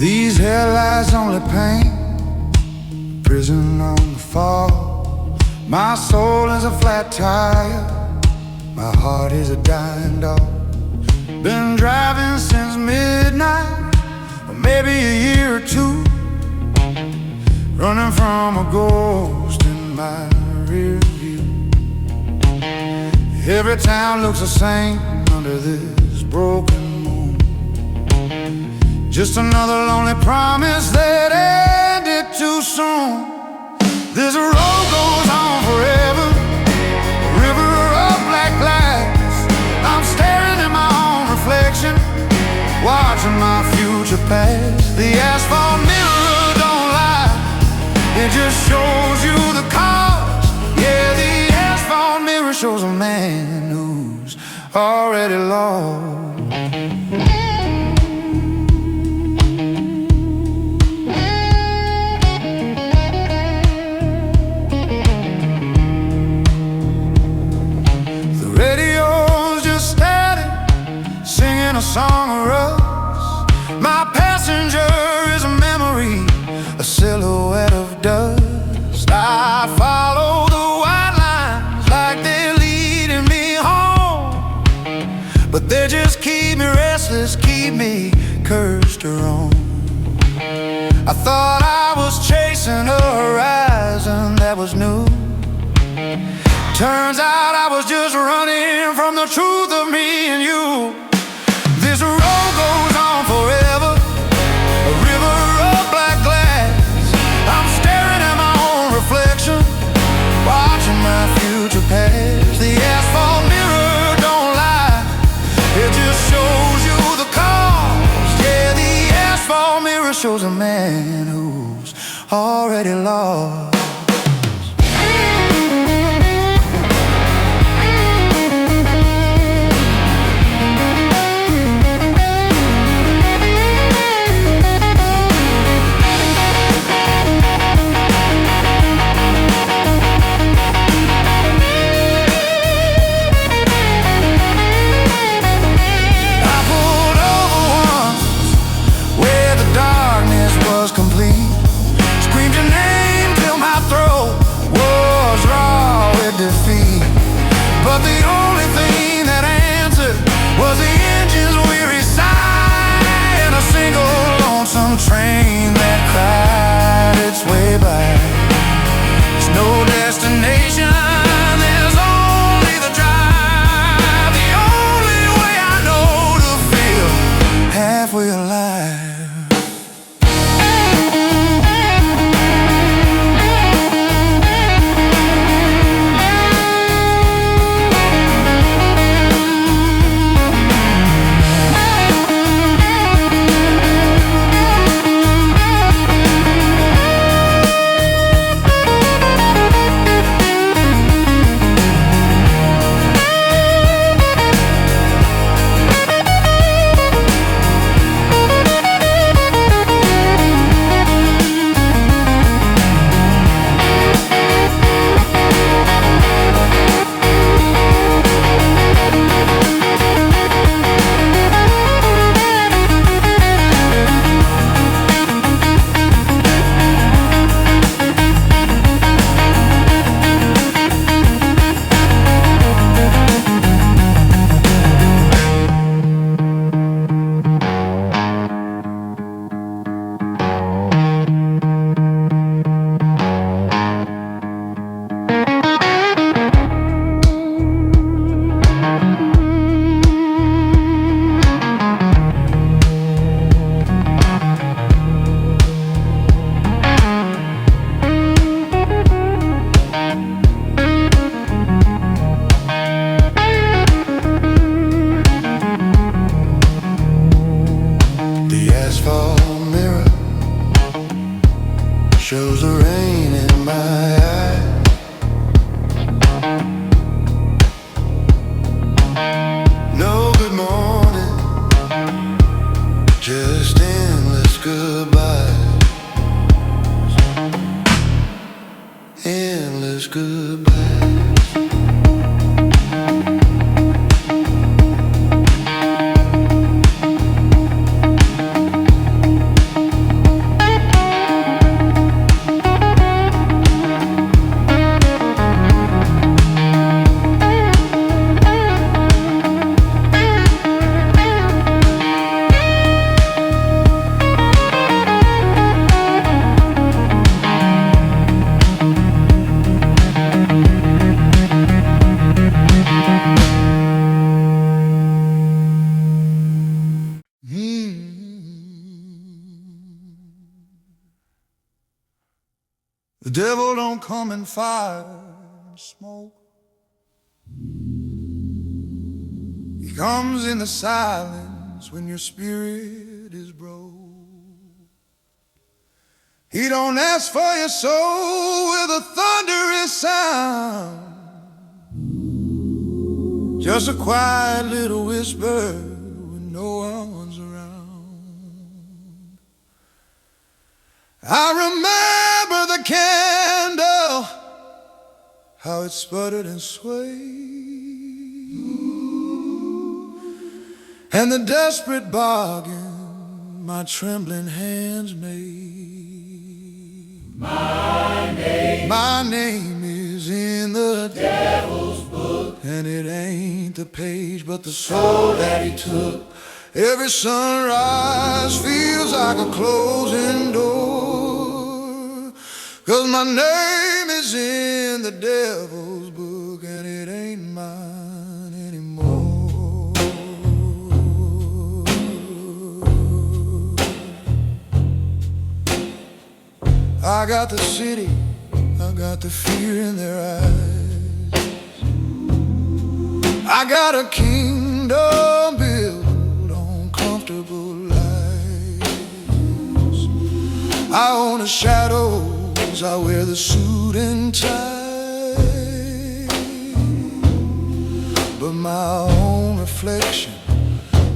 These headlights only paint prison on the fall. My soul is a flat tire, my heart is a dying dog. Been driving since midnight, or maybe a year or two, running from a ghost in my rear view. Every town looks the same under this broken moon. Just another lonely promise that ended too soon. This road goes on forever, a river of black glass. I'm staring at my own reflection, watching my future pass. The asphalt mirror don't lie, it just shows you the cause. Yeah, the asphalt mirror shows a man who's already lost. A song of us. My passenger is a memory, a silhouette of dust. I follow the white lines like they're leading me home, but they just keep me restless, keep me cursed or wrong. I thought I was chasing a horizon that was new. Turns out I was just running from the truth of me and you. This road goes on forever, a river of black glass. I'm staring at my own reflection, watching my future pass. The asphalt mirror don't lie, it just shows you the cause. Yeah, the asphalt mirror shows a man who's already lost. Complete. Screamed your name till my throat was raw with defeat. But the only thing that answered was the engine's weary sigh, and a single lonesome train that cried its way by. There's no destination, there's only the drive. The only way I know to feel halfway alive. Shows the rain in my eye. No good morning, just endless goodbyes. Endless goodbyes. The devil don't come in fire and smoke. He comes in the silence when your spirit is broke. He don't ask for your soul with a thunderous sound, just a quiet little whisper when no one's around. I remember the candle, how it sputtered and swayed, and the desperate bargain my trembling hands made. My name is in the devil's book, and it ain't the page but the soul that he took. Every sunrise feels like a closing door, 'cause my name is in the devil's book, and it ain't mine anymore. I got the city, I got the fear in their eyes. I got a kingdom built on comfortable lies. I own the shadows, I wear the suit and tie, but my own reflection,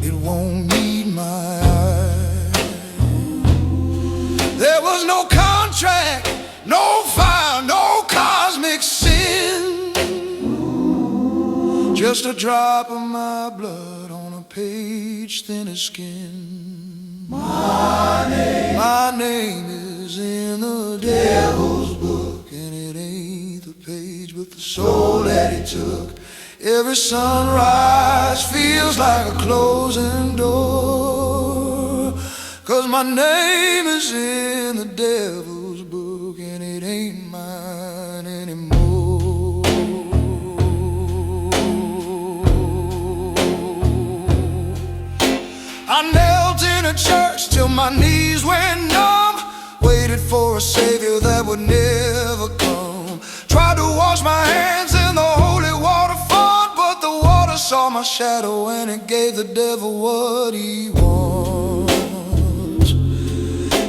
it won't need my eye. There was no contract, no fire, no cosmic sin, just a drop of my blood on a page thin as skin. My name is in the devil's book, and it ain't the page but the soul that he took. Every sunrise feels like a closing door, 'cause my name is in the devil's book, and it ain't mine anymore. I knelt in a church till my knees went numb, waited for a savior that would never come. Tried to wash my hands in the holy water font, but the water saw my shadow and it gave the devil what he wants.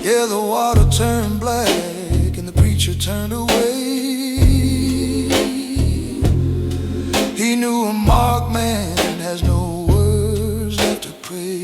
Yeah, the water turned black and the preacher turned away. He knew a marked man has no words left to pray.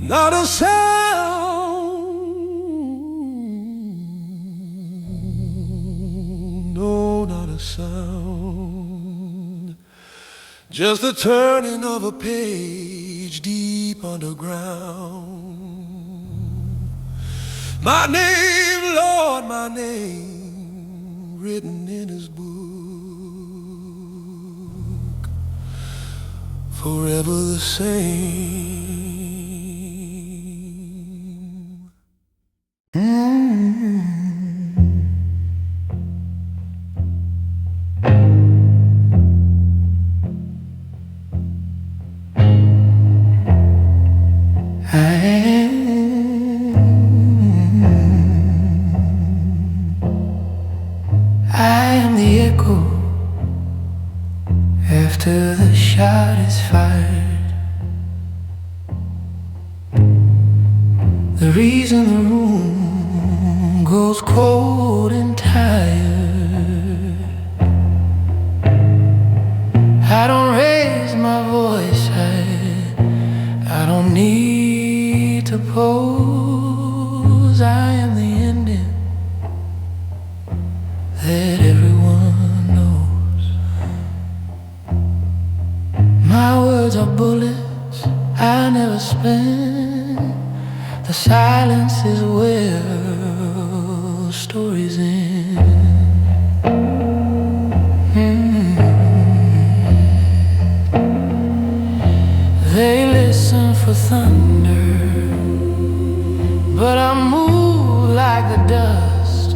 Not a sound, no, not a sound, just the turning of a page deep underground. My name, Lord, my name, written in his book, forever the same. I am the echo after the shot is fired, the reason the room goes cold and tired. I don't raise my voice, I don't need to pose. I am the ending The silence is where stories end. They listen for thunder, but I move like the dust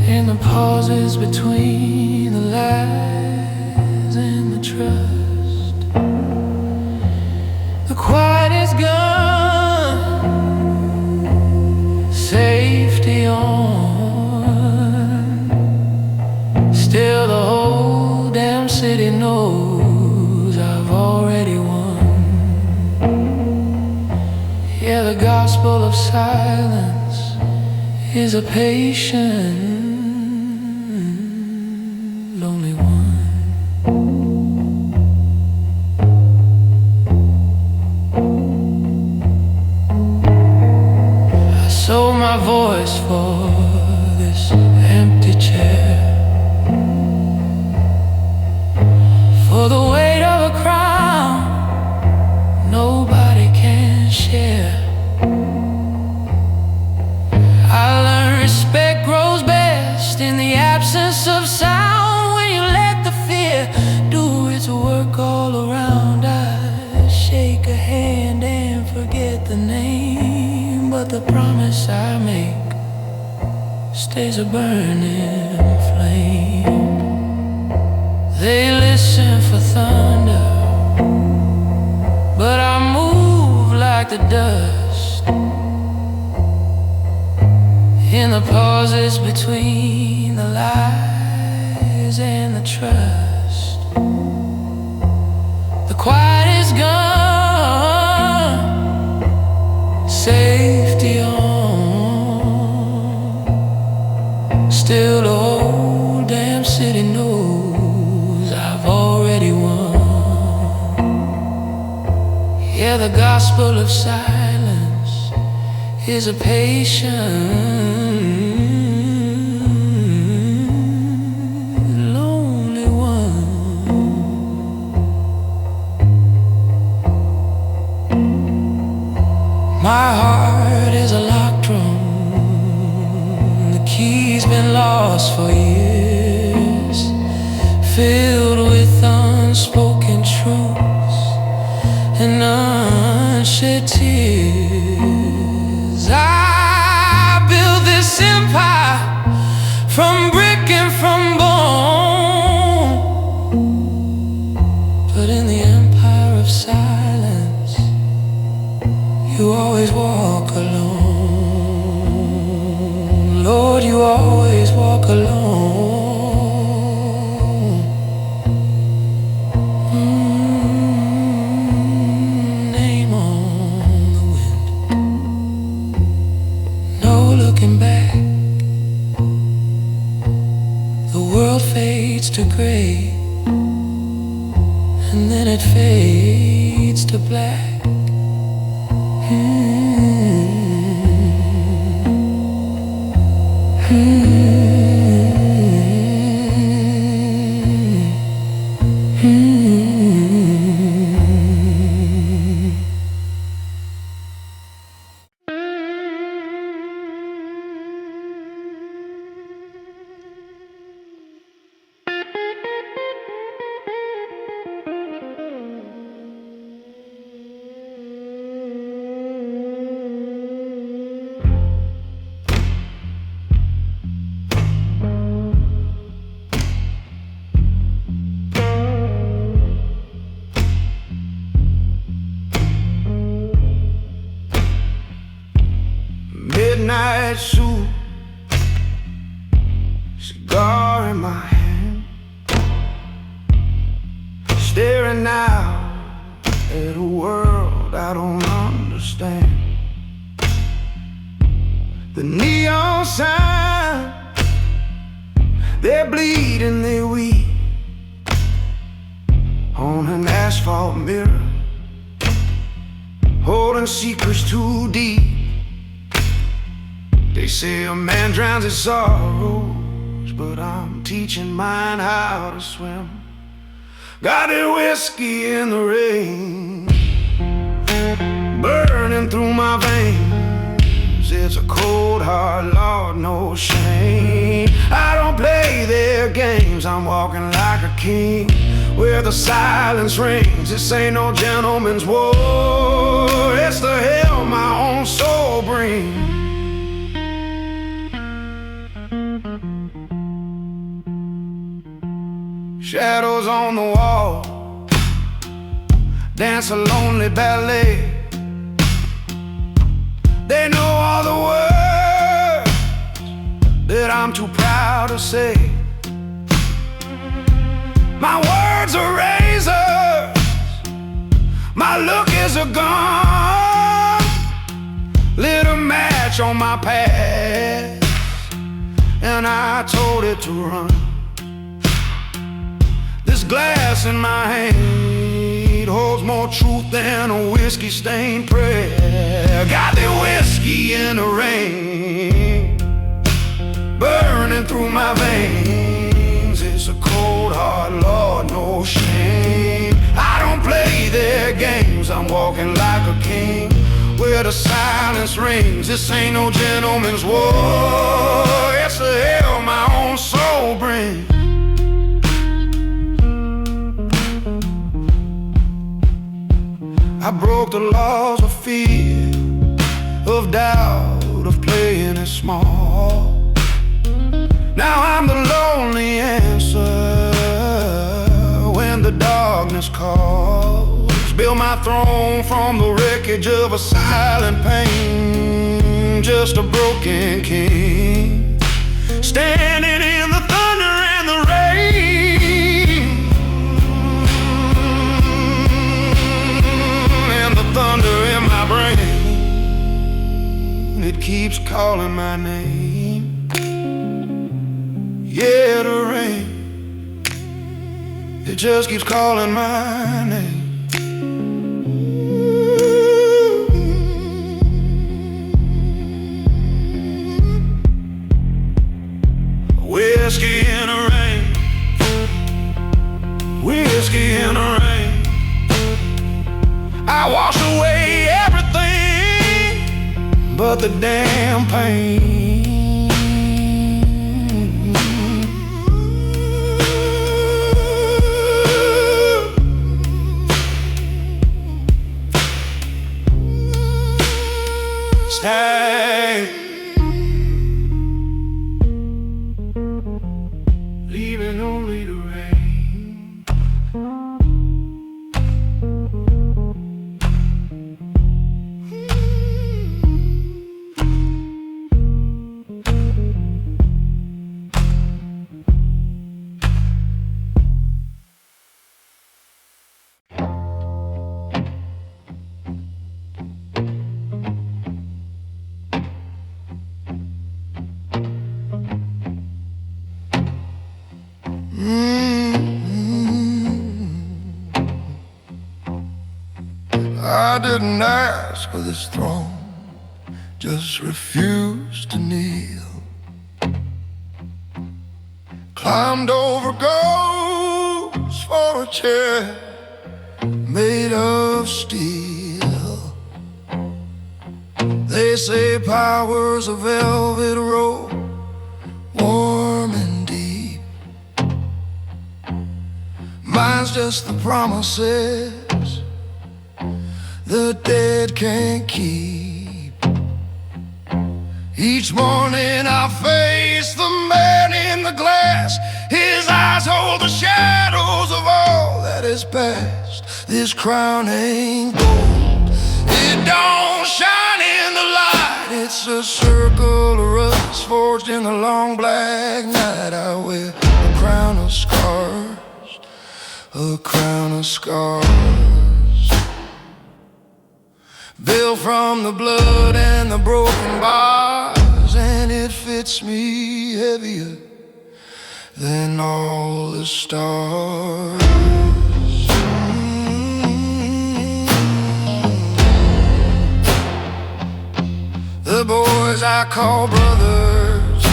in the pauses between the lies and the trust. The quiet is gone, safety on. Still the whole damn city knows I've already won. Yeah, the gospel of silence is a patient, lonely one. I sold my voice for this empty chair, for the weight of a crown nobody can share. I learned respect grows best in the absence of sound. When you let the fear do its work all around, I shake a hand and forget the name, but the promise I make stays a burning flame. They listen for thunder, but I move like the dust in the pauses between the lies and the trust. The quiet is gone, safety on. Still the whole damn city knows I've already won. Yeah, the gospel of silence is a patient, lonely one. My heart is a locked room, the key's been lost for years, filled with unspoken truths and unshed tears. I built this empire from brick and from bone, but in the empire of silence, you always walk alone. Lord, you always walk alone. Name on the wind, no looking back. The world fades to gray, and then it fades to black. Midnight suit, cigar in my hand, staring out at a world I don't understand. The neon sign, they're bleeding, they weep on an asphalt mirror, holding secrets too deep. They say a man drowns his sorrows, but I'm teaching mine how to swim. Got their whiskey in the rain, burning through my veins. It's a cold hard law, no shame. I don't play their games, I'm walking like a king where the silence rings. This ain't no gentleman's war, it's the hell my own soul brings. Shadows on the wall dance a lonely ballet. They know all the words that I'm too proud to say. My words are razors, my look is a gun. Lit a match on my past and I told it to run. This glass in my hand holds more truth than a whiskey-stained prayer. Got the whiskey in the rain burning through my veins. It's a cold hard law, no shame. I don't play their games, I'm walking like a king where the silence rings. This ain't no gentleman's war, it's the hell my own soul brings. I broke the laws of fear, of doubt, of playing it small. Now I'm the lonely answer when the darkness calls. Build my throne from the wreckage of a silent pain. Just a broken king, standing in the thunder and the rain. Thunder in my brain, it keeps calling my name. Yeah, the rain, it just keeps calling my name. Whiskey in the rain, whiskey in the rain. I wash away everything but the damn pain. Stay, leaving only the rain. I didn't ask for this throne, just refused to kneel. Climbed over ghosts for a chair made of steel. They say power's a velvet rope, warm and deep. Mine's just the promises the dead can't keep. Each morning I face the man in the glass. His eyes hold the shadows of all that is past. This crown ain't gold, it don't shine in the light. It's a circle of rust forged in the long black night. I wear a crown of scars, a crown of scars, built from the blood and the broken bars, and it fits me heavier than all the stars. The boys I call brothers,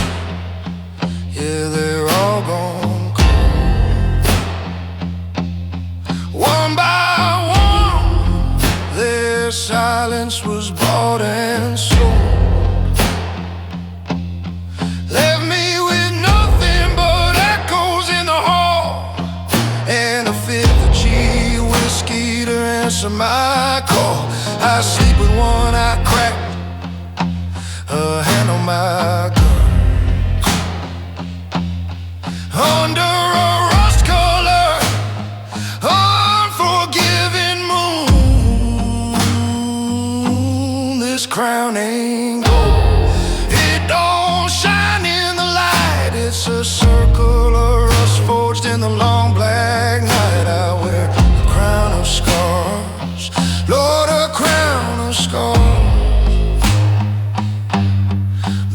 yeah, they're all gone cold. One by one, they're their silence was bought and sold. Left me with nothing but echoes in the hall, and a fifth of cheap whiskey to answer my call. I sleep with one eye cracked, a hand on my gun, under a rust-colored, unforgiving moon. This crown ain't gold, it don't shine in the light. It's a circle of rust forged in the long black night. I wear a crown of scars, Lord, a crown of scars,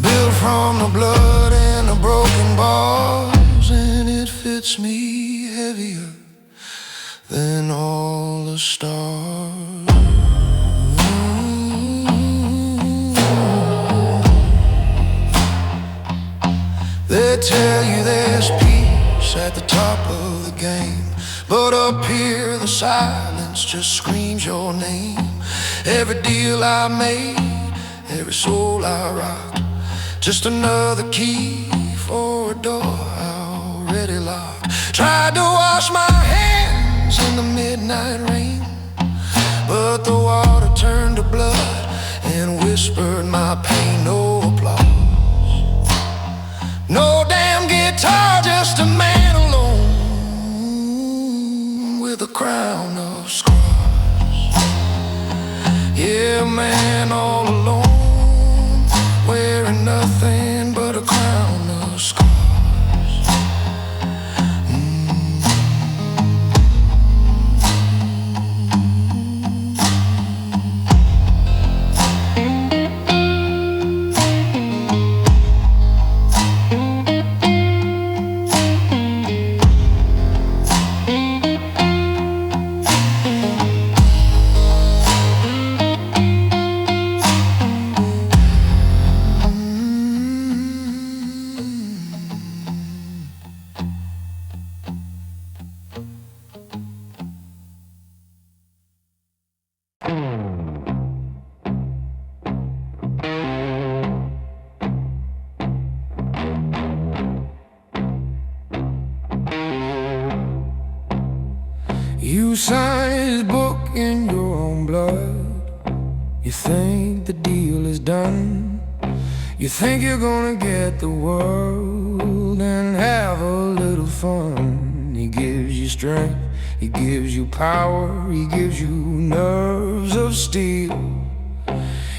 built from the blood and the broken bars, and it fits me heavier than all the stars. They tell you there's peace at the top of the game, but up here the silence just screams your name. Every deal I made, every soul I rocked, just another key for a door already locked. Tried to wash my hands in the midnight rain, but the water turned to blood and whispered my pain. No applause, no damn guitar, just a man alone with a crown of scars. Yeah, man, all alone, wearing nothing but a crown of scars. You sign his book in your own blood. You think the deal is done. You think you're gonna get the world and have a little fun. He gives you strength, he gives you power, he gives you nerves of steel.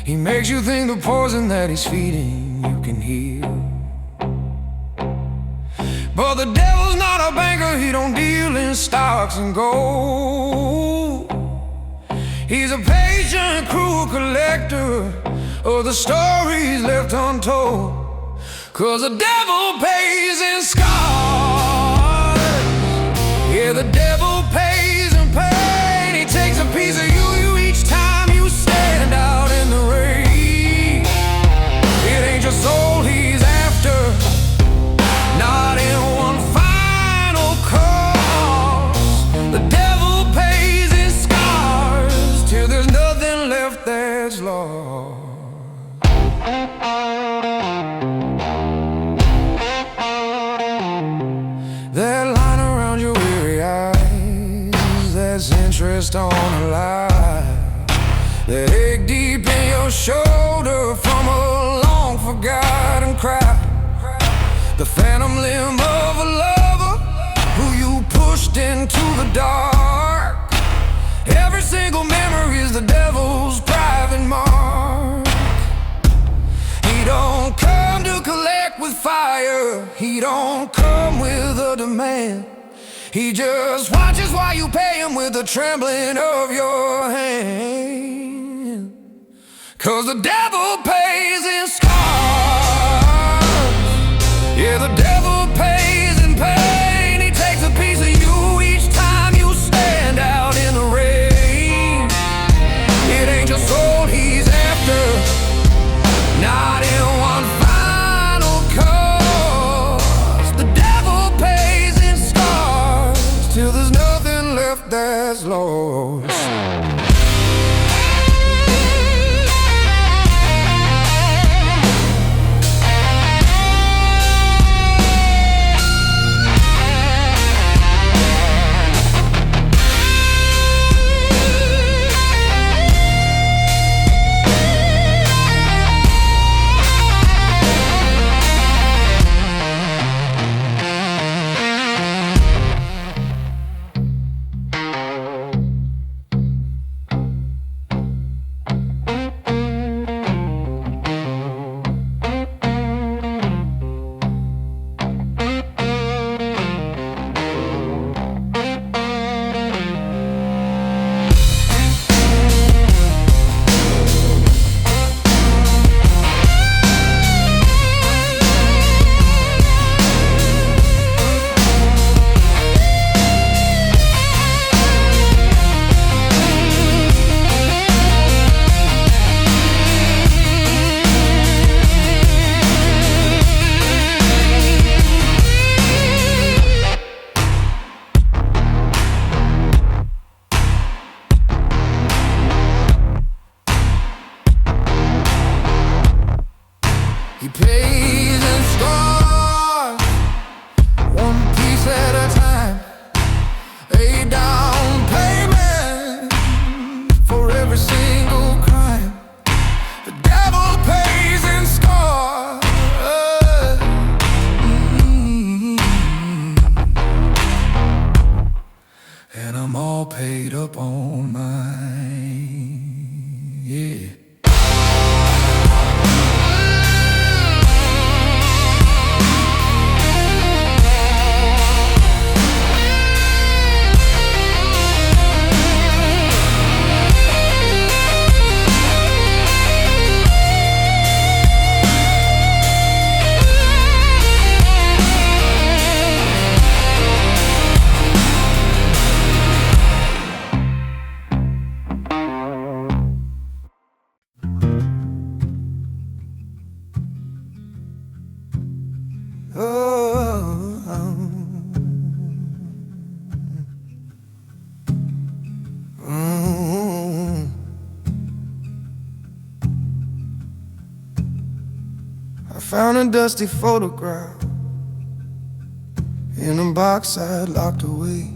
He makes you think the poison that he's feeding you can heal. But the devil's not a banker, he don't deal in stocks and gold. He's a patient, cruel collector of the stories left untold. 'Cause the devil pays in scars. Yeah, the devil pays in pain. He takes a piece of you each time you stand out in the rain. It ain't your soul he's after, not in one final cost. The devil pays in scars till there's nothing left that's lost. That line around your weary eyes, that's interest on a lie. That ache deep in your shoulder from a long forgotten cry. The phantom limb of a lover who you pushed into the dark. Every single memory is the devil's private mark. He don't come to collect with fire, he don't come with a demand. He just watches while you pay him with the trembling of your hand. 'Cause the devil pays in scars. Yeah, the devil pays in pain. He takes a piece of you each time you stand out in the rain. It ain't your soul he's after, not in one final cost. The devil pays in scars till there's nothing left that's lost. pays in scars, one piece at a time. A down payment for every single crime. The devil pays in scars. And I'm all paid up on mine. Yeah. I found a dusty photograph in a box I had locked away.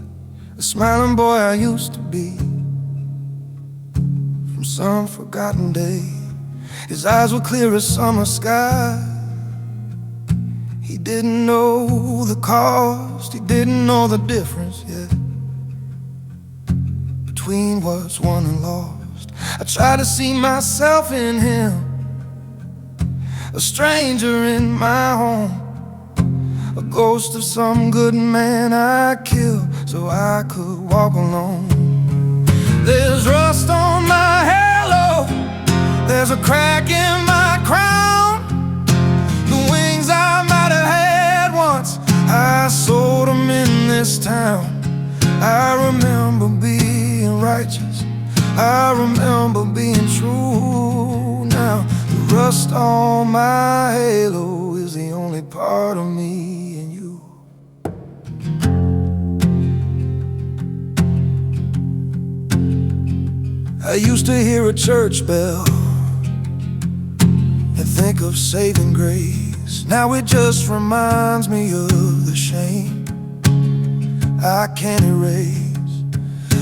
A smiling boy I used to be from some forgotten day. His eyes were clear as summer sky. He didn't know the cost, he didn't know the difference yet between what's won and lost. I tried to see myself in him, a stranger in my home, a ghost of some good man I killed so I could walk alone. There's rust on my halo, there's a crack in my crown. The wings I might have had once, I sold them in this town. I remember being righteous, I remember being true. Now the rust on my halo is the only part of me and you. I used to hear a church bell and think of saving grace. Now it just reminds me of the shame I can't erase.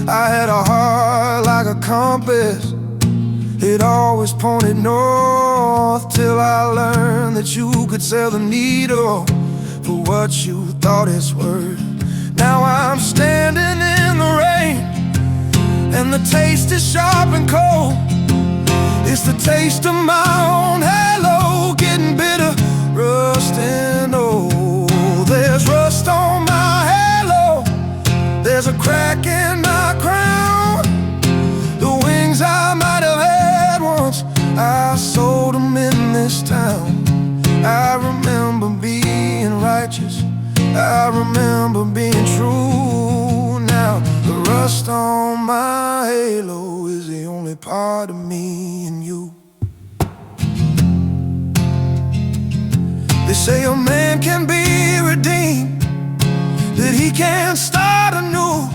I had a heart like a compass, it always pointed north, till I learned that you could sell the needle for what you thought it's worth. Now I'm standing in the rain, and the taste is sharp and cold. It's the taste of my own halo, getting bitter, rusting old. There's rust on my halo, there's a crack in my crown. The wings I might have had once, I sold them in this town. I remember being righteous, I remember being true. Now the rust on my halo is the only part of me and you. They say a man can be redeemed, that he can start anew.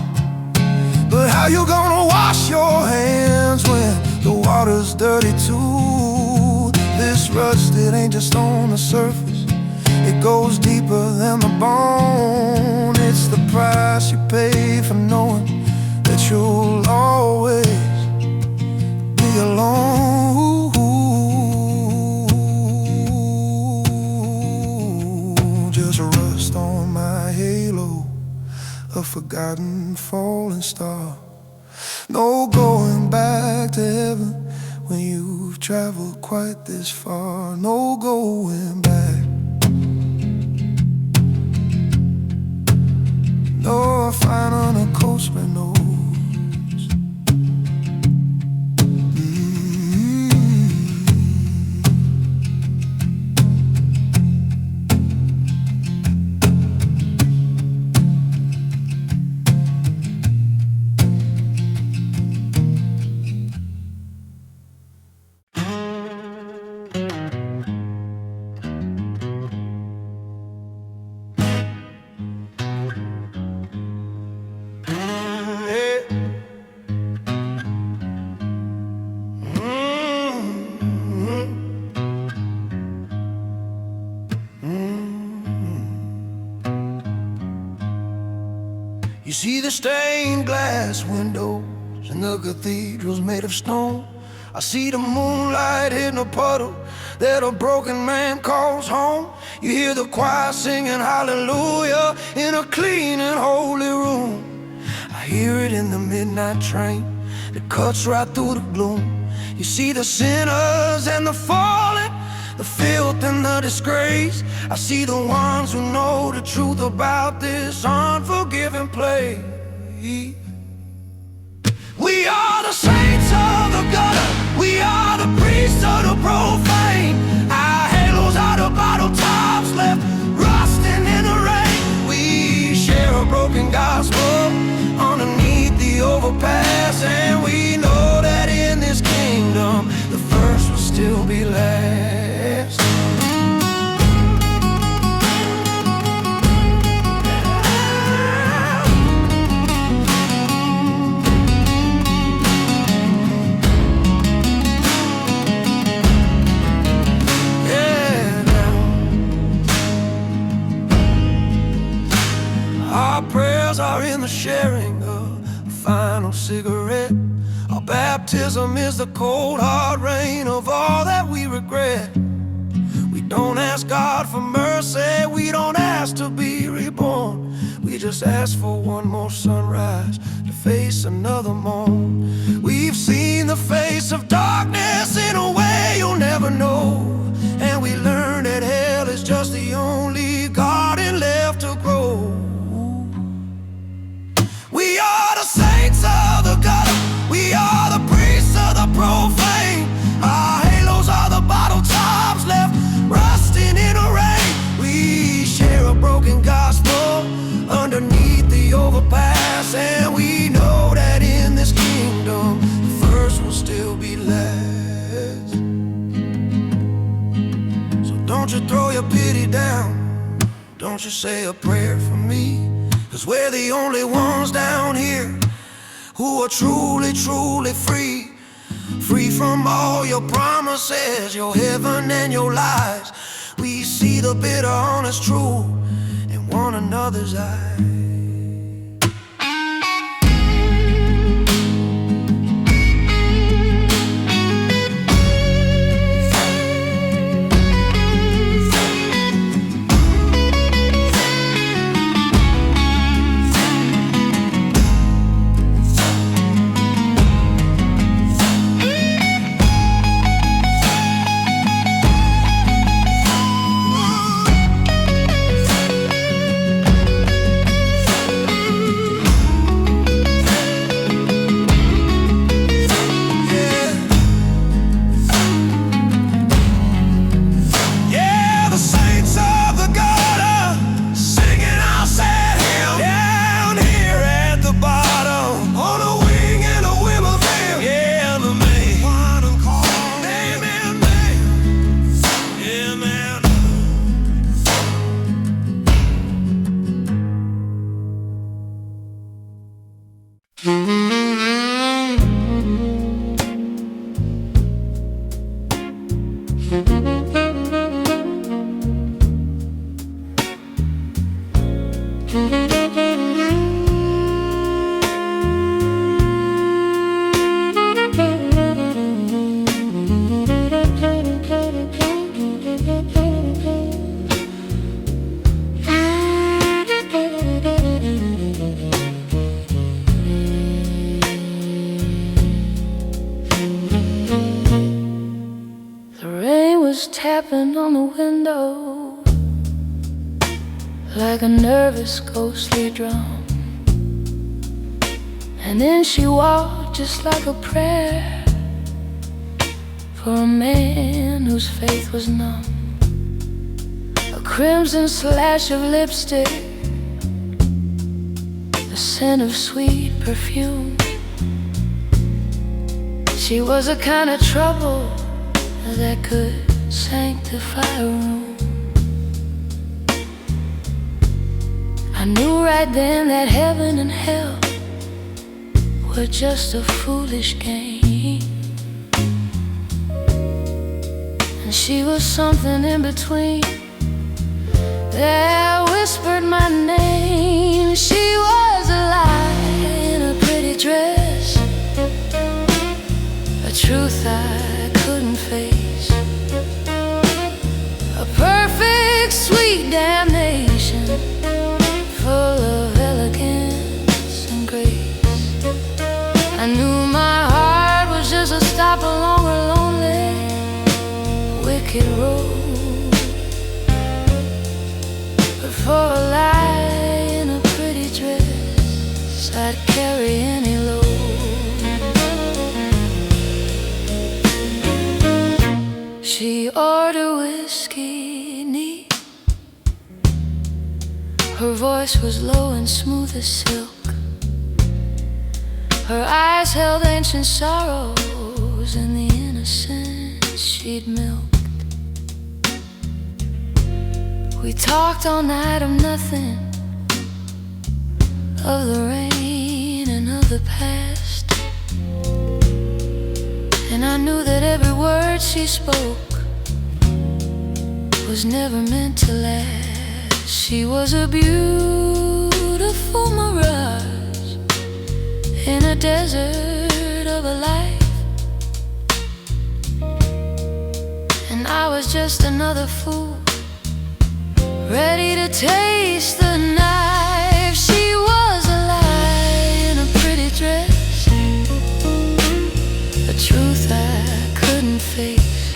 But how you gonna wash your hands when the water's dirty too? This rust, it ain't just on the surface, it goes deeper than the bone. It's the price you pay for knowing that you'll always be alone. Just rust on my halo, a forgotten falling star. No going back to heaven when you've traveled quite this far. No going back. No, I find on a coast where knows. You see the stained glass windows and the cathedrals made of stone. I see the moonlight in a puddle that a broken man calls home. You hear the choir singing hallelujah in a clean and holy room. I hear it in the midnight train that cuts right through the gloom. You see the sinners and the fallen, the filth and the disgrace. I see the ones who know the truth about this unforgiving place. We are the saints of the gutter, we are the priests of the profane. Our halos are the bottle tops left rusting in the rain. We share a broken gospel underneath the overpass, and we know that in this kingdom the first will still be last. Our prayers are in the sharing of a final cigarette. Our baptism is the cold hard rain of all that we regret. We don't ask God for mercy, we don't ask to be reborn. We just ask for one more sunrise to face another morn. We've seen the face of darkness in a way you'll never know, and we learned that hell is just the only garden left to grow. We are the saints of the gutter, we are the priests of the profane. Our halos are the bottle tops left rusting in the rain. We share a broken gospel underneath the overpass, and we know that in this kingdom the first will still be last. So don't you throw your pity down, don't you say a prayer for me, 'cause we're the only ones down here who are truly, truly free. Free from all your promises, your heaven and your lies. We see the bitter, honest truth in one another's eyes. Tapping on the window like a nervous ghostly drum, and then she walked just like a prayer for a man whose faith was numb. A crimson slash of lipstick, the scent of sweet perfume. She was a kind of trouble that could sanctify a room. I knew right then that heaven and hell were just a foolish game, and she was something in between that whispered my name. She was alive. stop along a lonely, wicked road. But for a lie in a pretty dress, I'd carry any load. She ordered whiskey neat. Her voice was low and smooth as silk. Her eyes held ancient sorrows and the innocence she'd milked. We talked all night of nothing, of the rain and of the past. And I knew that every word she spoke was never meant to last. She was a beautiful mirage in a desert of a life, and I was just another fool, ready to taste the knife. She was a lie in a pretty dress, a truth I couldn't face,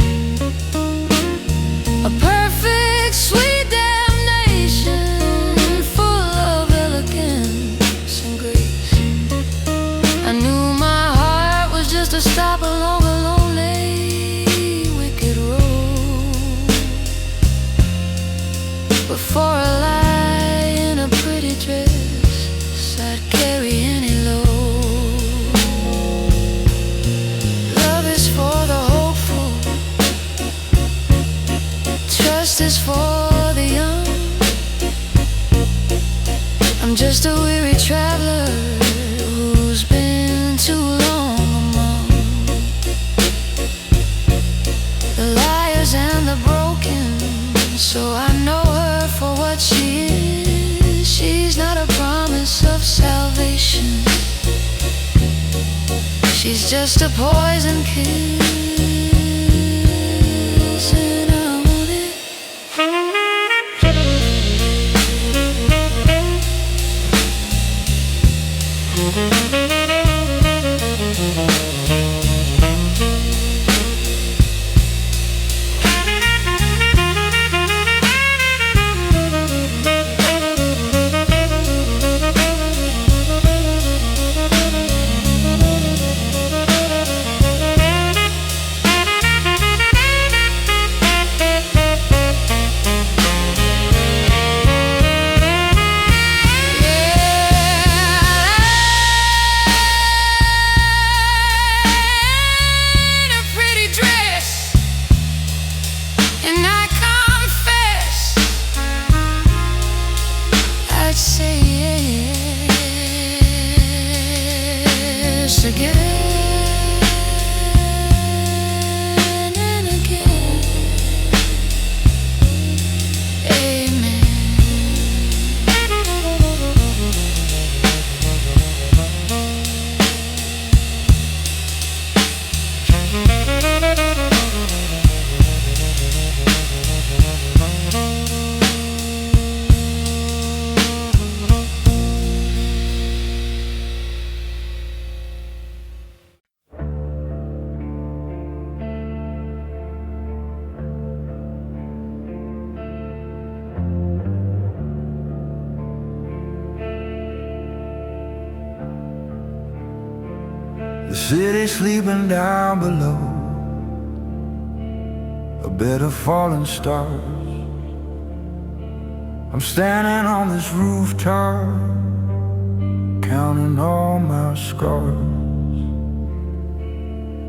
a perfect sweet damnation, full of elegance and grace. I knew my heart was just a stop along a lonely, wicked road. But for a lie in a pretty dress, I'd carry any load. Love is for the hopeful, trust is for the young. I'm just a weary traveler who's been too long among the liars and the broken. So I know her for what she is. She's not a promise of salvation, she's just a poison kiss, and I want it. Say yes again and again. Amen. The city sleeping down below, a bed of fallen stars. I'm standing on this rooftop, counting all my scars.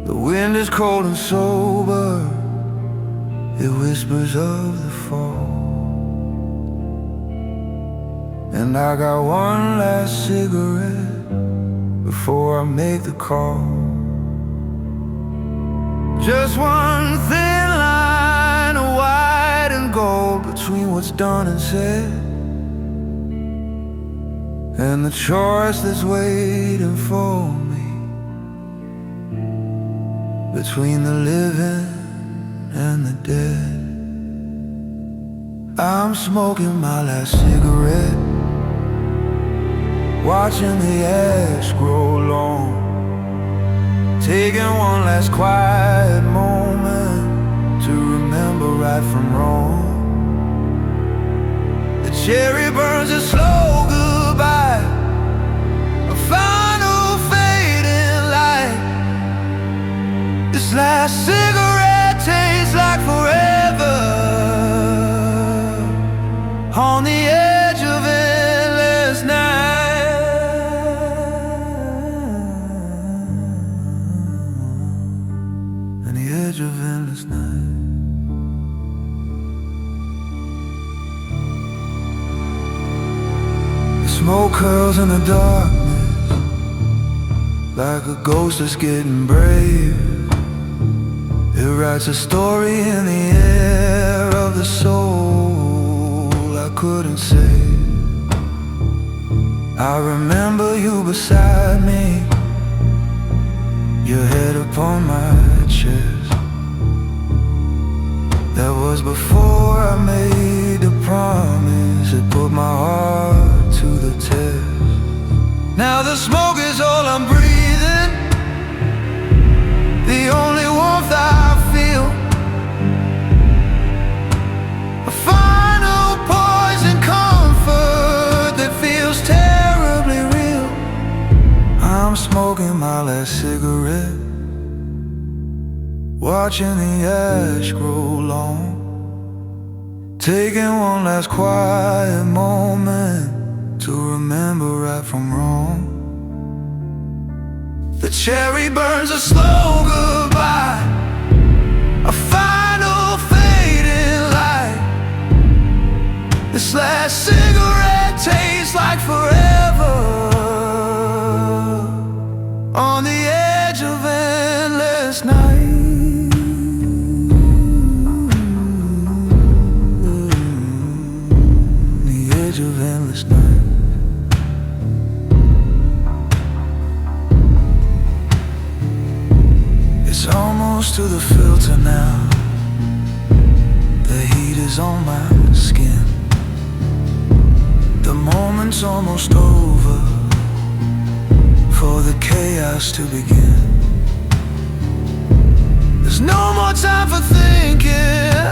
The wind is cold and sober, it whispers of the fall. And I got one last cigarette before I make the call. Just one thin line of white and gold between what's done and said, and the choice that's waiting for me, between the living and the dead. I'm smoking my last cigarette, watching the ash grow long, taking one last quiet moment to remember right from wrong. The cherry burns a slow goodbye, a final fading light. This last cigarette tastes like forever, on the edge of endless night. On the edge of endless night. The smoke curls in the darkness like a ghost that's getting brave. It writes a story in the air of the soul I couldn't say. I remember you beside me, your head upon my chest. That was before I made the promise that put my heart to the test. Now the smoke is all I'm breathing, the only warmth I feel. A final poison comfort that feels terribly real. I'm smoking my last cigarette, watching the ash grow long, taking one last quiet moment to remember right from wrong. The cherry burns a slow goodbye, a final fading light. This last cigarette tastes like forever, on the edge of endless night. The edge of endless night. It's almost to the filter now, the heat is on my skin. The moment's almost over for the chaos to begin. There's no more time for thinking,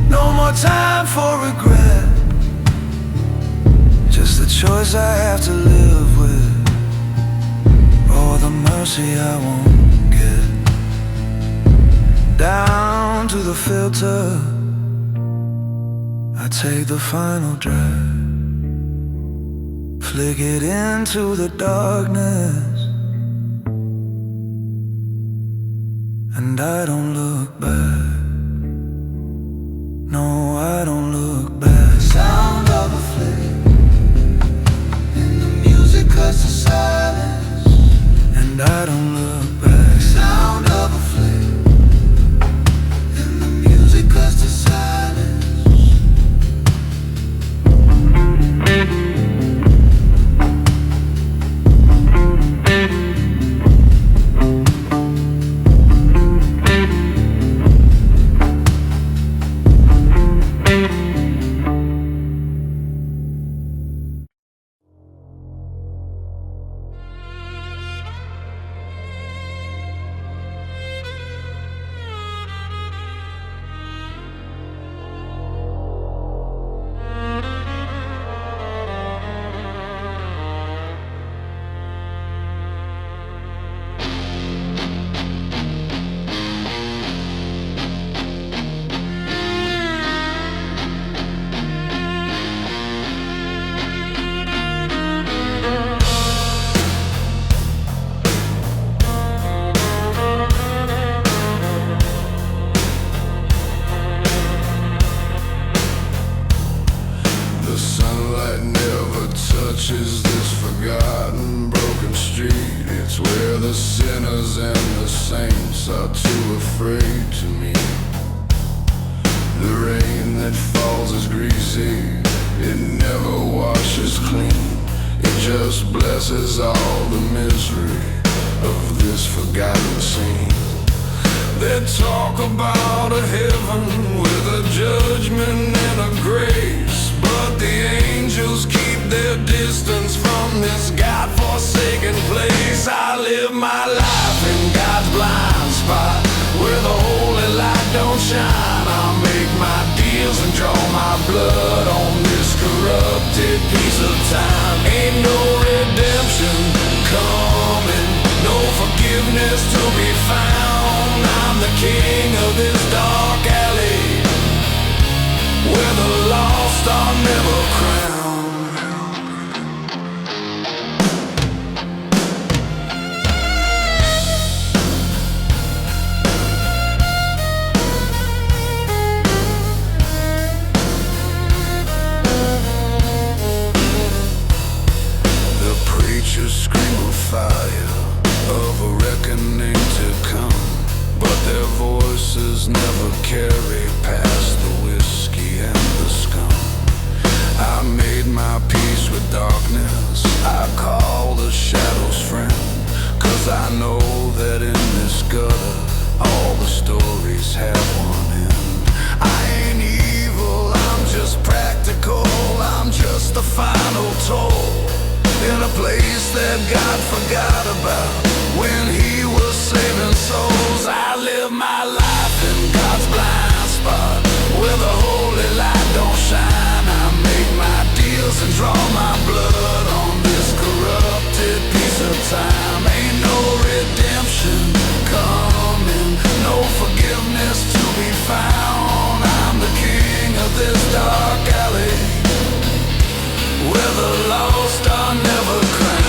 no more time for regret. Just the choice I have to live with, or the mercy I won't get. Down to the filter, I take the final drag, flick it into the darkness, and I don't look back. No, I don't look back. Sound of a flame in the music cuts to silence, and I don't look back. Sound of a flame in the music cuts to silence. Touches this forgotten broken street. It's where the sinners and the saints are too afraid to meet. The rain that falls is greasy, it never washes clean. It just blesses all the misery of this forgotten scene. They talk about a heaven with a judgment and a grace, but the angels keep their distance from this God-forsaken place. I live my life in God's blind spot where the holy light don't shine. I'll make my deals and draw my blood on this corrupted piece of time. Ain't no redemption coming, no forgiveness to be found. I'm the king of this dark alley where the lost are never crowned. Scream of fire, of a reckoning to come, but their voices never carry past the whiskey and the scum. I made my peace with darkness, I call the shadows friend, 'cause I know that in this gutter all the stories have one end. I ain't evil, I'm just practical, I'm just the final toll in a place that God forgot about when He was saving souls. I live my life in God's blind spot where the holy light don't shine. I make my deals and draw my blood on this corrupted piece of time. Ain't no redemption coming, no forgiveness to be found. I'm the king of this dark alley where the lost are never crowned.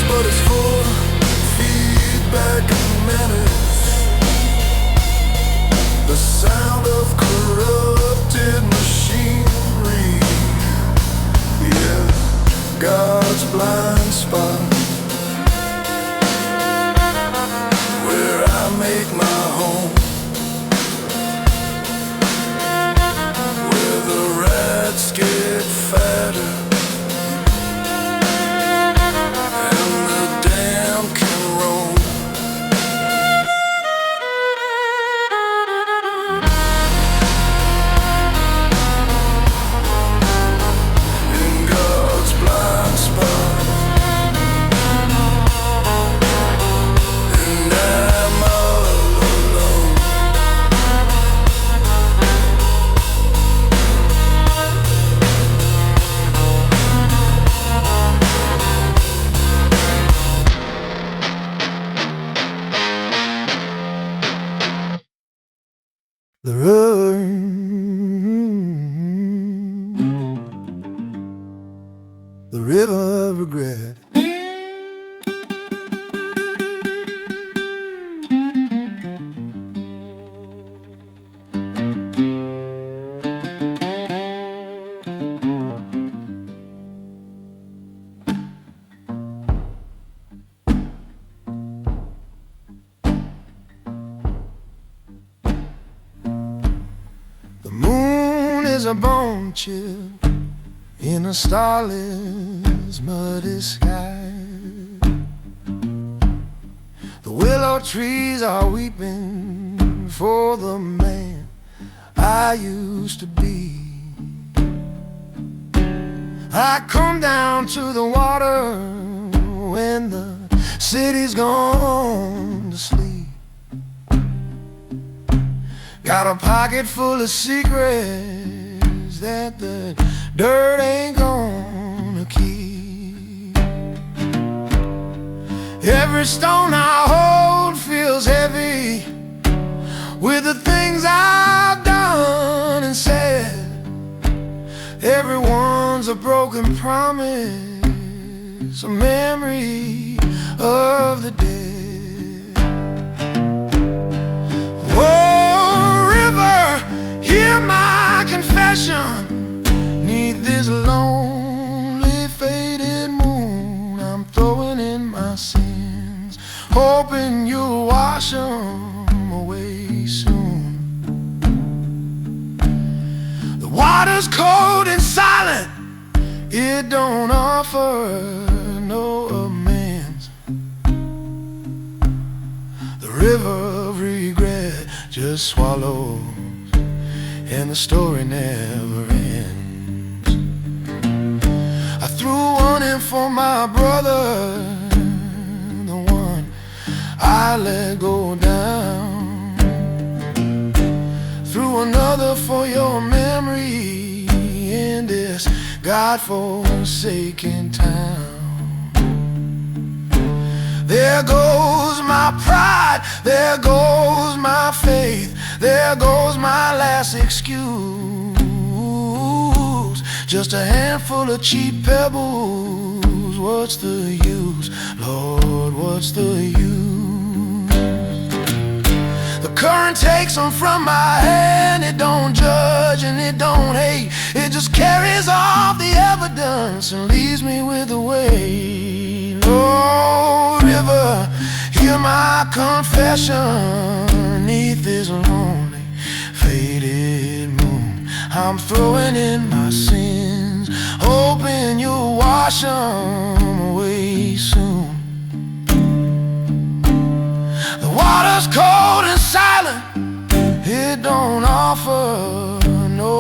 But it's full feedback minutes. The sound of corrupted machinery. Yeah, God's blind spot where I make my home, where the rats get fatter. The river of regret. The moon is a bone chip in a starless, muddy sky. The willow trees are weeping for the man I used to be. I come down to the water when the city's gone to sleep. Got a pocket full of secrets that the dirt ain't gonna keep. Every stone I hold feels heavy with the things I've done and said. Everyone's a broken promise, a memory of the dead. Whoa, river, hear my confession. 'Neath this lonely faded moon, I'm throwing in my sins, hoping you'll wash them away soon. The water's cold and silent, it don't offer no amends. The river of regret just swallows, and the story never ends. I threw one in for my brother, the one I let go down. Threw another for your memory in this God-forsaken town. There goes my pride, there goes my faith, there goes my last excuse. Just a handful of cheap pebbles, what's the use? Lord, what's the use? The current takes them from my hand, it don't judge and it don't hate. It just carries off the evidence and leaves me with the weight. Oh, river, hear my confession. 'Neath this lonely, faded moon, I'm throwing in my sins, hoping you'll wash them away soon. The water's cold and silent, it don't offer no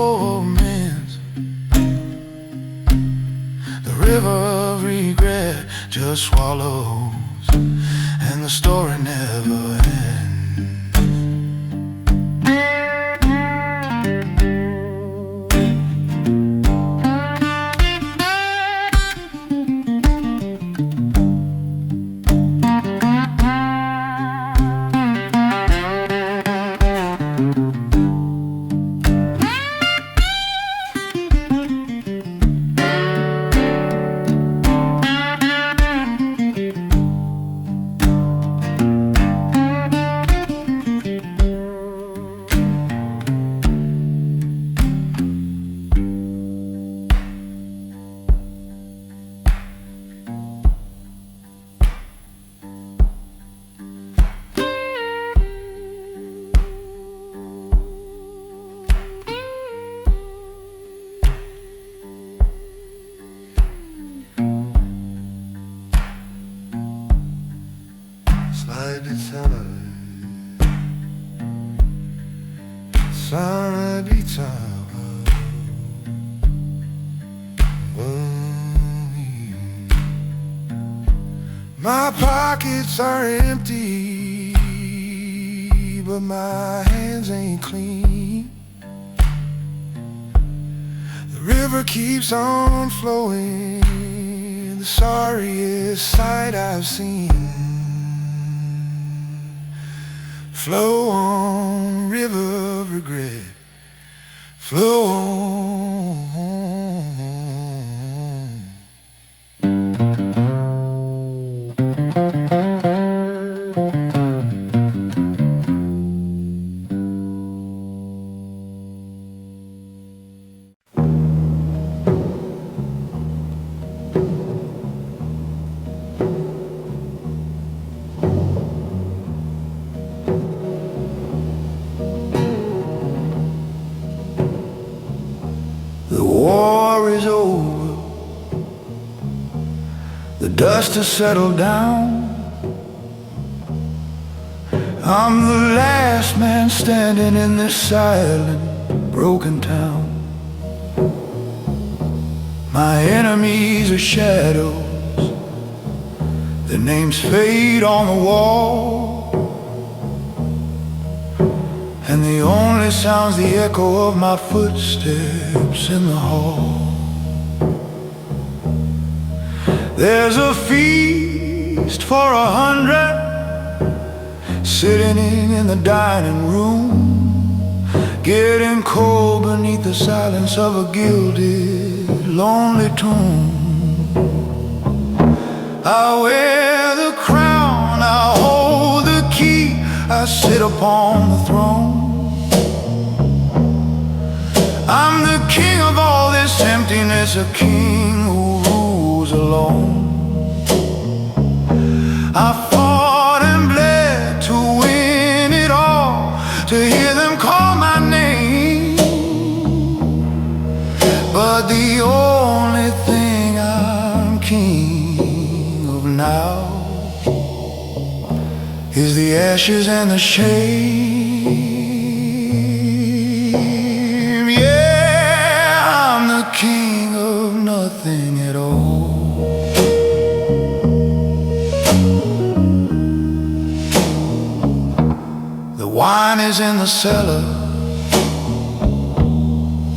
amends. The river of regret just swallows, and the story never ends. My pockets are empty, but my hands ain't clean. The river keeps on flowing, the sorriest sight I've seen. Flow on, river of regret, flow on. The war is over, the dust has settled down. I'm the last man standing in this silent, broken town. My enemies are shadows, their names fade on the wall, and the only sound's the echo of my footsteps in the hall. There's a feast for 100 sitting in the dining room, getting cold beneath the silence of a gilded, lonely tomb. I wear the crown, I hold the key, I sit upon the throne. I'm the king of all this emptiness, a king who rules alone. I fought and bled to win it all, to hear them call my name. But the only thing I'm king of now is the ashes and the shame. Yeah, I'm the king of nothing at all. The wine is in the cellar,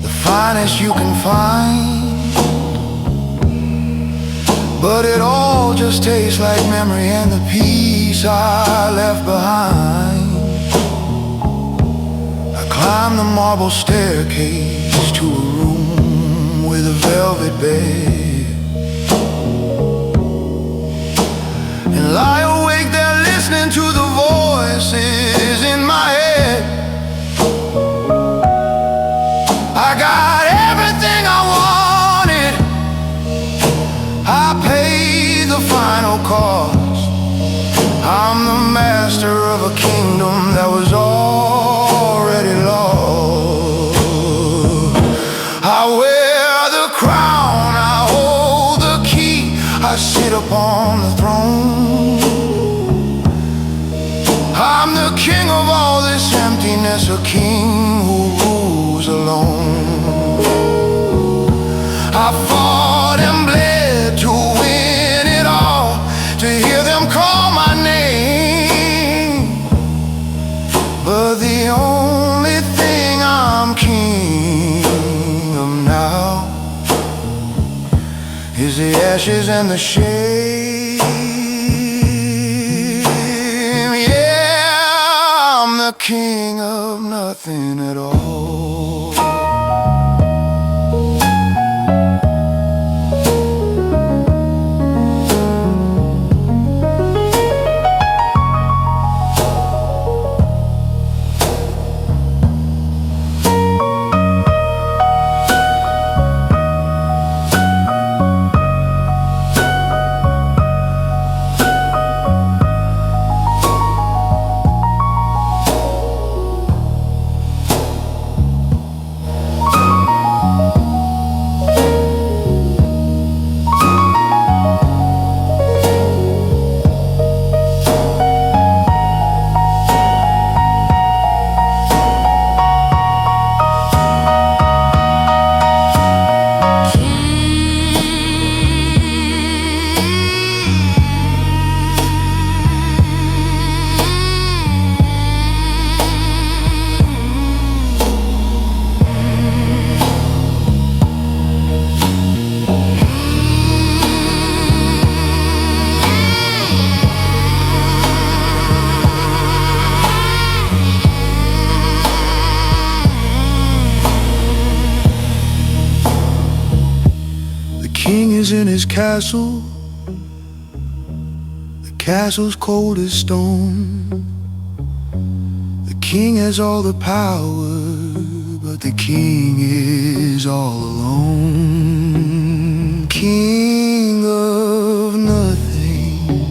the finest you can find, but it all just tastes like memory and the peace I left behind. I climbed the marble staircase to a room with a velvet bed, and lie awake there listening to the voices in my head. I got everything I wanted, I paid the final cost. I'm the master of a kingdom that was already lost. I wear the crown, I hold the key, I sit upon the throne. I'm the king of all this emptiness, a king who rules alone. I fought and bled to win it all, to hear them call my name. But the only thing I'm king of now is the ashes and the shame. Yeah, I'm the king of nothing at all. The king is in his castle, the castle's cold as stone. The king has all the power, but the king is all alone. King of nothing,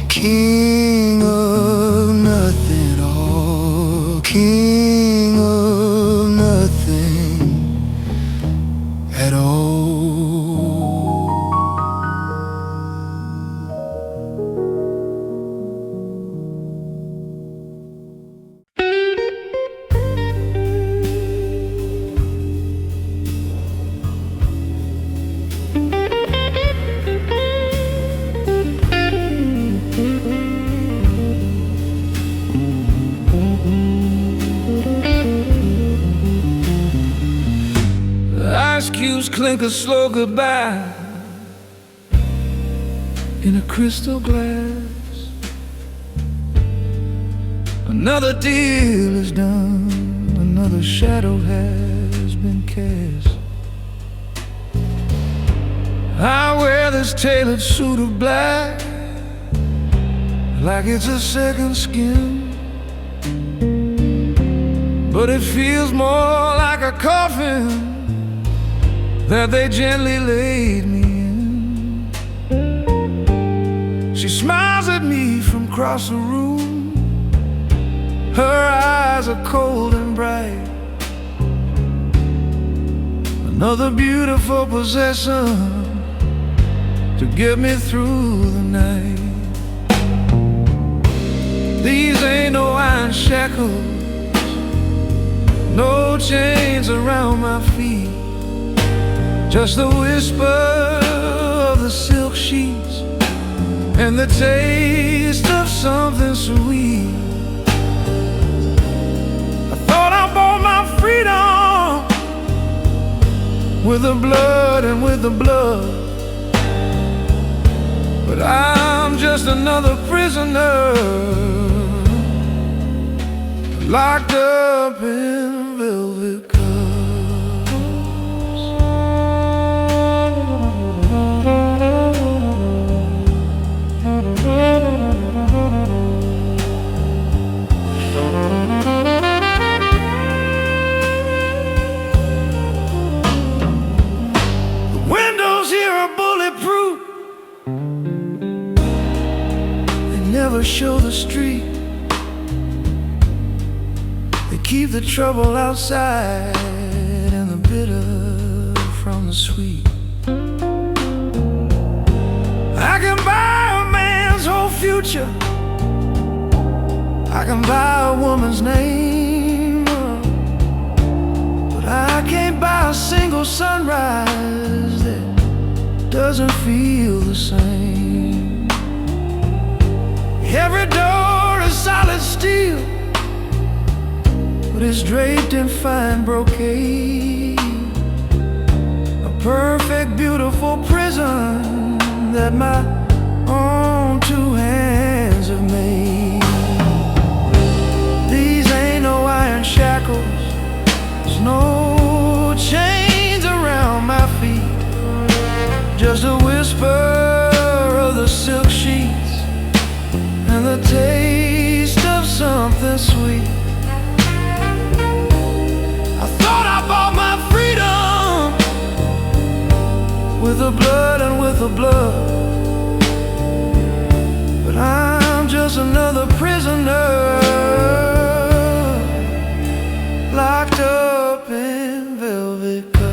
king of nothing at all. King of nothing at all. ice cubes clink a slow goodbye in a crystal glass. Another deal is done, another shadow has been cast. I wear this tailored suit of black like it's a second skin, but it feels more like a coffin that they gently laid me in. She smiles at me from across the room. Her eyes are cold and bright. Another beautiful possession to get me through the night. These ain't no iron shackles, no chains around my feet, just the whisper of the silk sheets and the taste of something sweet. I thought I bought my freedom with the blood and with the blood, but I'm just another prisoner locked up in velvet cups. The windows here are bulletproof, they never show the street. Keep the trouble outside and the bitter from the sweet. I can buy a man's whole future, I can buy a woman's name, but I can't buy a single sunrise that doesn't feel the same. Every door is solid steel, but it's draped in fine brocade, a perfect, beautiful prison that my own two hands have made. These ain't no iron shackles, there's no chains around my feet, just a whisper of the silk sheets and the taste of something sweet. With the blood and with the blood, but I'm just another prisoner locked up in velvet cups.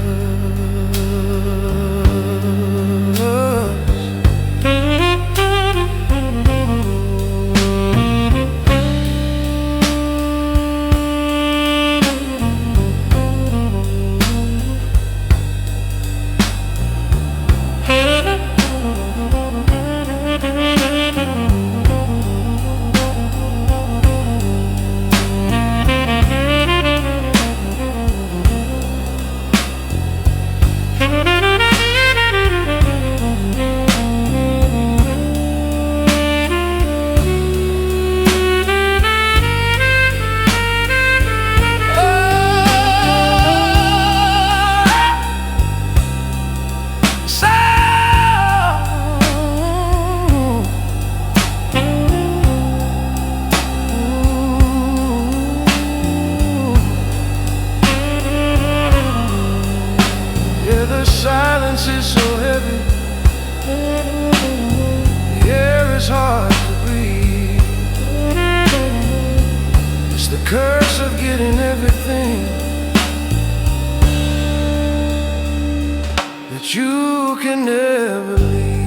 Silence is so heavy, the air is hard to breathe. It's the curse of getting everything that you can never leave,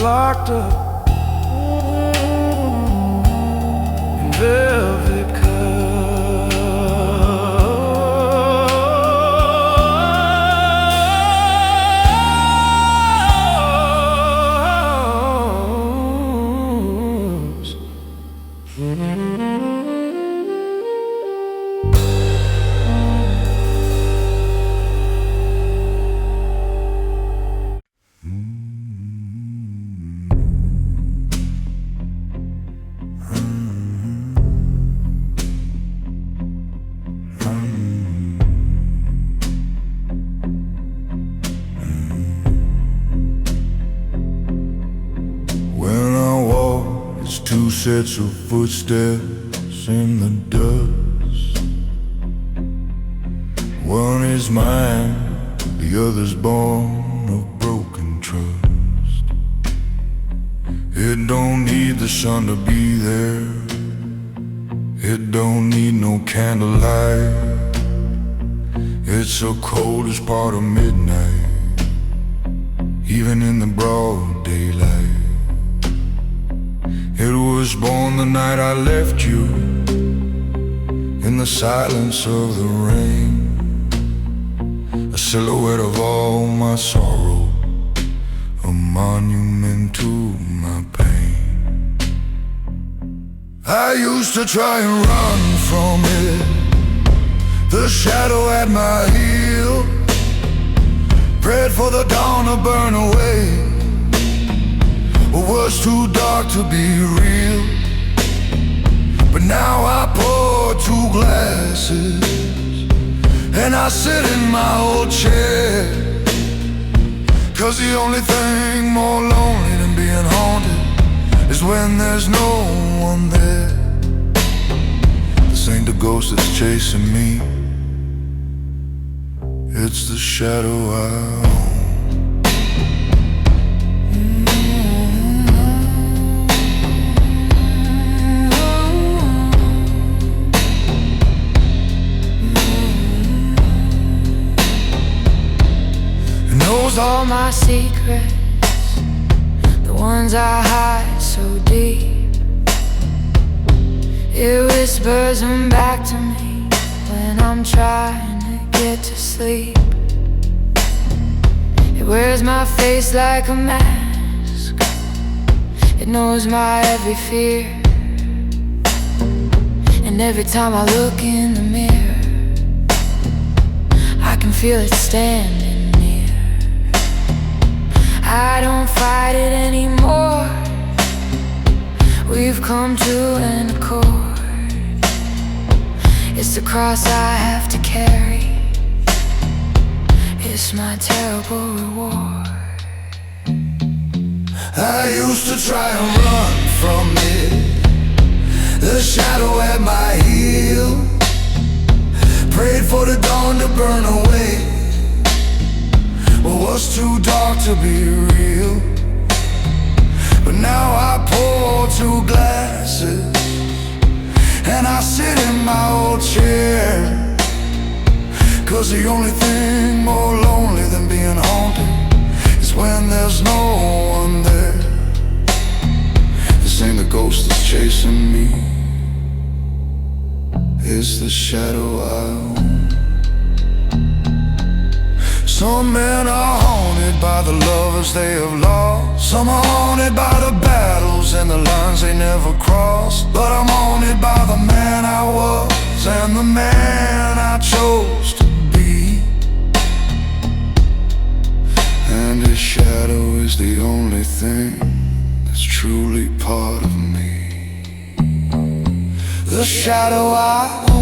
locked up in velvet cups. sets of footsteps in the dust. One is mine, the other's born of broken trust. It don't need the sun to be there. It don't need no candlelight. It's the coldest part of midnight, even in the broad daylight. It was born the night I left you, in the silence of the rain, a silhouette of all my sorrow, a monument to my pain. I used to try and run from it, the shadow at my heel, prayed for the dawn to burn away. It was too dark to be real. But now I pour two glasses and I sit in my old chair, 'cause the only thing more lonely than being haunted is when there's no one there. This ain't the ghost that's chasing me, it's the shadow I own. All my secrets, the ones I hide so deep, it whispers them back to me when I'm trying to get to sleep. It wears my face like a mask, it knows my every fear, and every time I look in the mirror, I can feel it standing. I don't fight it anymore, we've come to an accord. It's the cross I have to carry, it's my terrible reward. I used to try and run from it, the shadow at my heel, prayed for the dawn to burn away. Well, was too dark to be real. But now I pour two glasses and I sit in my old chair, 'cause the only thing more lonely than being haunted is when there's no one there. This ain't the ghost that's chasing me, it's the shadow I own. Some men are haunted by the lovers they have lost, some are haunted by the battles and the lines they never crossed. But I'm haunted by the man I was and the man I chose to be, and his shadow is the only thing that's truly part of me. The shadow I own.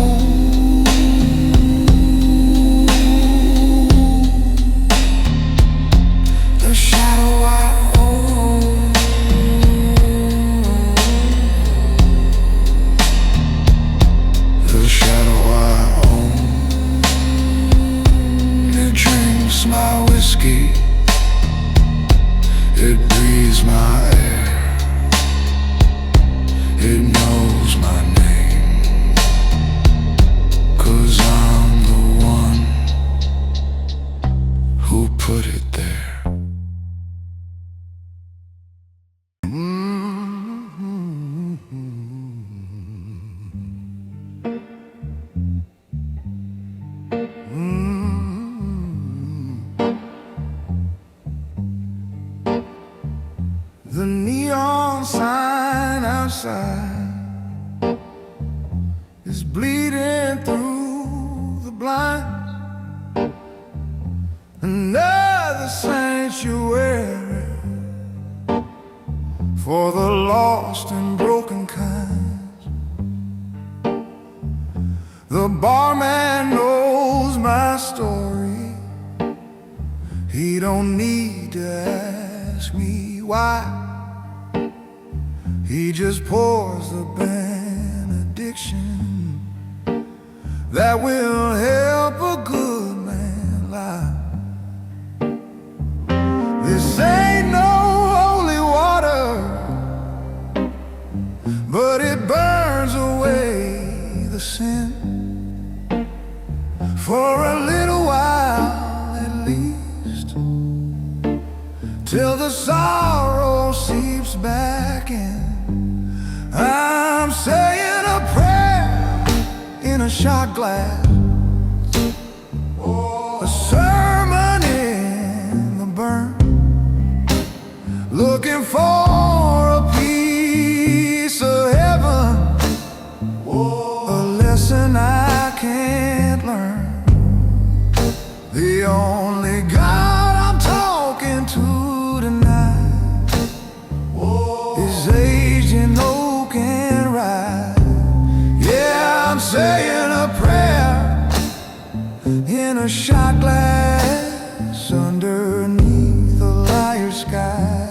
My whiskey, it breathes my air, it knows my name, 'cause I'm the one who put it there. The neon sign outside is bleeding through the blinds. Another sanctuary for the lost and broken kinds. The barman knows my story, he don't need to ask me why. He just pours the benediction that will help a good man lie. This ain't no holy water, but it burns away the sin for a little while at least, till the sorrow seeps back in. I'm saying a prayer in a shot glass, a sermon in the burn, looking for a piece of heaven, a lesson I can't learn. The only God I'm talking to tonight is aged in oak and rye. Yeah, I'm saying a prayer in a shot glass underneath a liar's sky.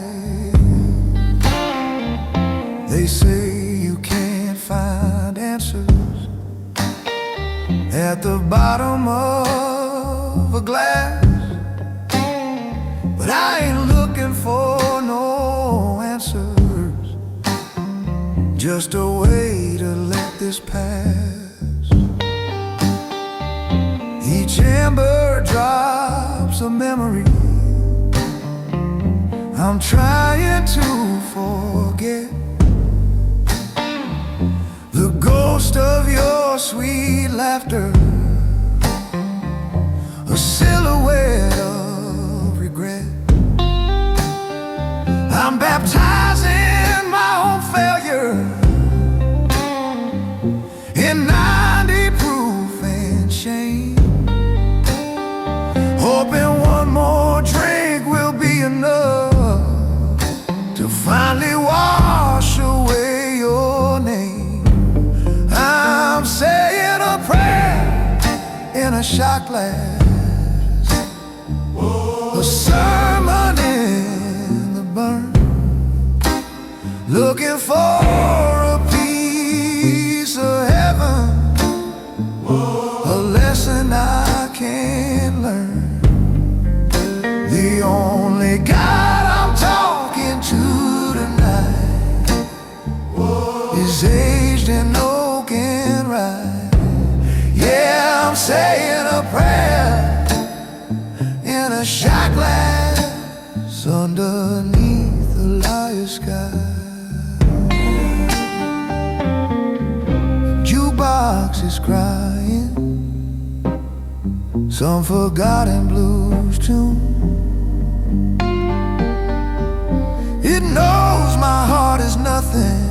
They say you can't find answers at the bottom of a glass, but I ain't looking for no answers, just a way to let this pass. Each ember drops a memory I'm trying to forget, the ghost of your sweet laughter, a silhouette of regret. I'm baptizing my own failure in 90 proof and shame, hoping one more drink will be enough to finally wash away your name. I'm saying a prayer in a shot glass, a sermon in the burn, looking for a piece of heaven, a lesson I can't learn. The only God I'm talking to tonight is aged in oak and rye. Yeah, I'm saying a prayer in a shot glass underneath the liar's sky. Jukebox is crying some forgotten blues tune. It knows my heart is nothing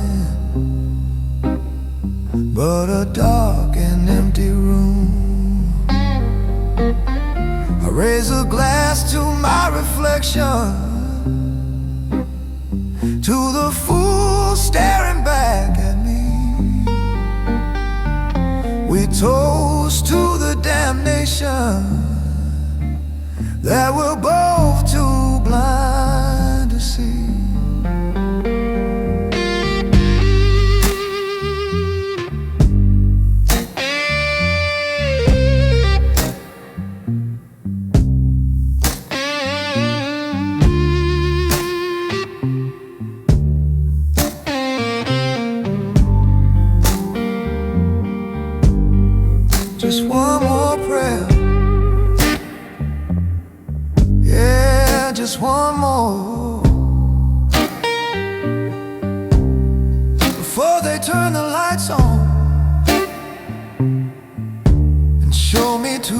but a dark and empty room. I raise a glass to my reflection, to the fool staring back at me. We toast to the damnation that we're both too blind to see. Just one more prayer, yeah, just one more, before they turn the lights on and show me to